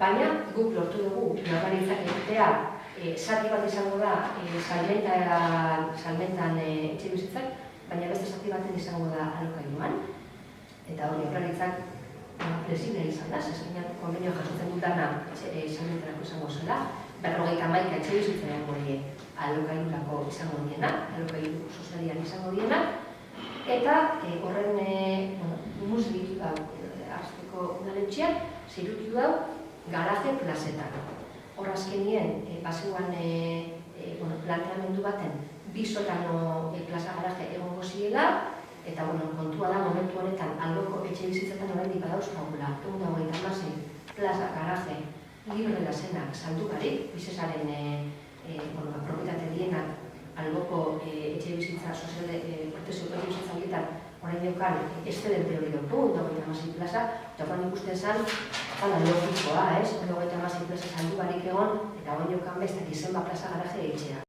Baina, guk lortu dugu, Jaurlaritzak egitea, zati bat izango da salmentan etxebizitzak, baina beste zati baten izango da alokairuan. Eta hori Jaurlaritzak flexiblea izan da, zeskinan konbenioa jasotzen dutana salmentarako izango zela, 51 etxebizitzaren hori alokairurako izango diena, alokairu sozialian izango diena, eta horren muzikitu dau Arzteko udaletxeak, zirutu dau garaje plazetan. Hor azkenien, paseuan planteamendu baten, 2 sotano plaza garaje egongo ziela, eta kontua da momentu honetan aldoko etxe bizitzetan oraindik badauzkagula, 126 plaza garaje libre zenak saldu barik, bizesaren proprietate dienak alboko etxe bizitza protezio etxe bizitza horietan orain deukan excedente hori dugu, 126 plaza, eta orain ikusten zen, logikoa, 126 plaza saldu barik egon, eta orain deukan bestak izenba plaza garaje eitzea.